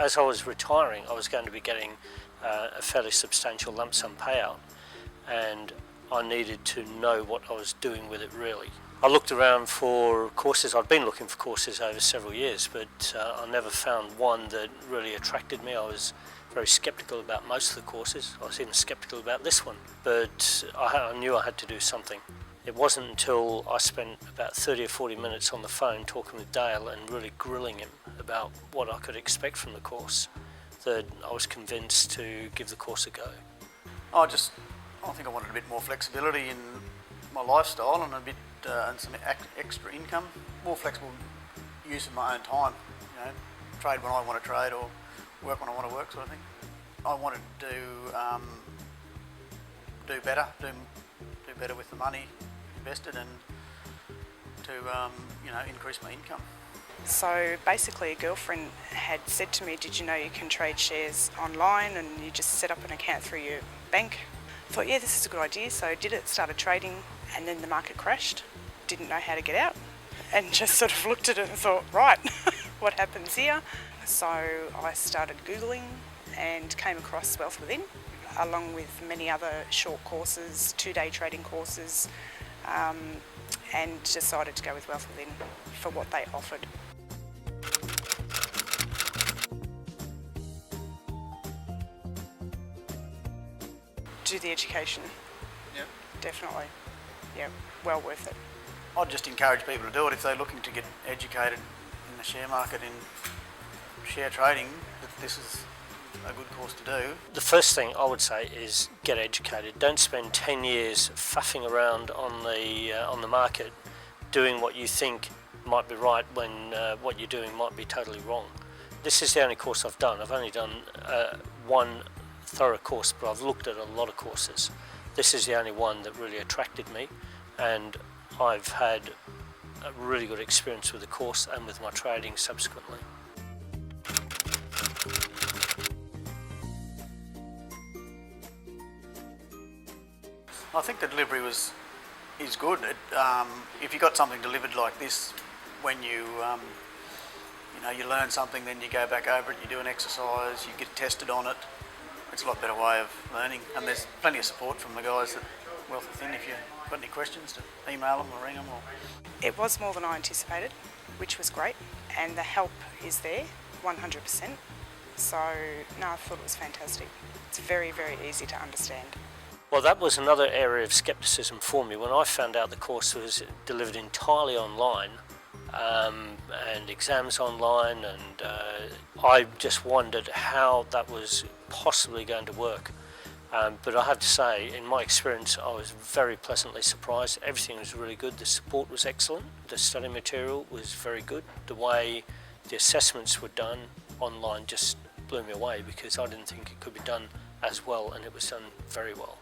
as I was retiring, I was going to be getting a fairly substantial lump sum payout, and I needed to know what I was doing with it really. I looked around for courses. I'd been looking for courses over several years, but I never found one that really attracted me. I was very sceptical about most of the courses. I was even sceptical about this one, but I knew I had to do something. It wasn't until I spent about 30 or 40 minutes on the phone talking with Dale and really grilling him about what I could expect from the course that I was convinced to give the course a go. I think I wanted a bit more flexibility in my lifestyle and and some extra income, more flexible use of my own time. You know, trade when I want to trade or work when I want to work, sort of thing. I wanted to do better with the money invested and to increase my income. So basically a girlfriend had said to me, did you know you can trade shares online and you just set up an account through your bank? I thought, yeah, this is a good idea, so I did it, started trading, and then the market crashed. Didn't know how to get out and just sort of looked at it and thought, right, what happens here? So I started Googling and came across Wealth Within, along with many other short courses, 2-day trading courses, and decided to go with Wealth Within for what they offered. Do the education. Yep. Definitely. Yeah, well worth it. I'd just encourage people to do it if they're looking to get educated in the share market, in share trading, that this is a good course to do. The first thing I would say is get educated. Don't spend 10 years faffing around on the market doing what you think might be right when what you're doing might be totally wrong. This is the only course I've done. I've only done one thorough course, but I've looked at a lot of courses. This is the only one that really attracted me, and I've had a really good experience with the course and with my trading subsequently. I think the delivery is good. If you got something delivered like this, when you learn something, then you go back over it, you do an exercise, you get tested on it. It's a lot better way of learning, and there's plenty of support from the guys at Wealth Within if you've got any questions, to email them or ring them. It was more than I anticipated, which was great, and the help is there, 100%. So, no, I thought it was fantastic. It's very, very easy to understand. Well, that was another area of scepticism for me. When I found out the course was delivered entirely online, and exams online, and I just wondered how that was possibly going to work. But I have to say, in my experience, I was very pleasantly surprised. Everything was really good. The support was excellent. The study material was very good. The way the assessments were done online just blew me away, because I didn't think it could be done as well, and it was done very well.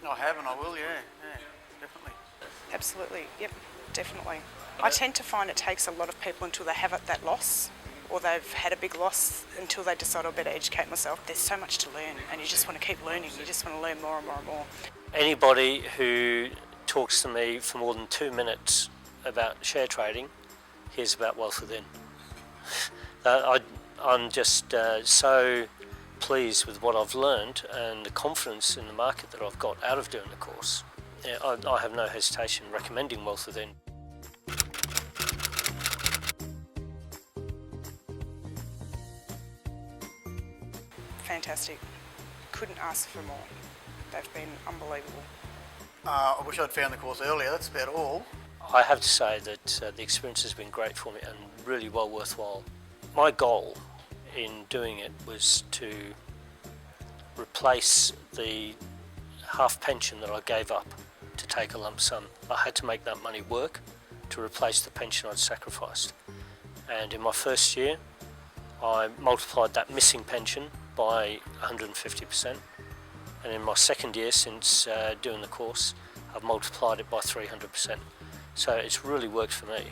I have and I will, yeah, definitely. Absolutely, yep, definitely. I tend to find it takes a lot of people until they have that loss, or they've had a big loss, until they decide I better educate myself. There's so much to learn, and you just want to keep learning. You just want to learn more and more and more. Anybody who talks to me for more than 2 minutes about share trading hears about Wealth Within. I'm just so pleased with what I've learned and the confidence in the market that I've got out of doing the course. Yeah, I have no hesitation recommending Wealth Within. Fantastic. Couldn't ask for more. They've been unbelievable. I wish I'd found the course earlier, that's about all. I have to say that the experience has been great for me and really well worthwhile. My goal in doing it was to replace the half pension that I gave up to take a lump sum. I had to make that money work to replace the pension I'd sacrificed. And in my first year, I multiplied that missing pension by 150%. And in my second year, since doing the course, I've multiplied it by 300%. So it's really worked for me.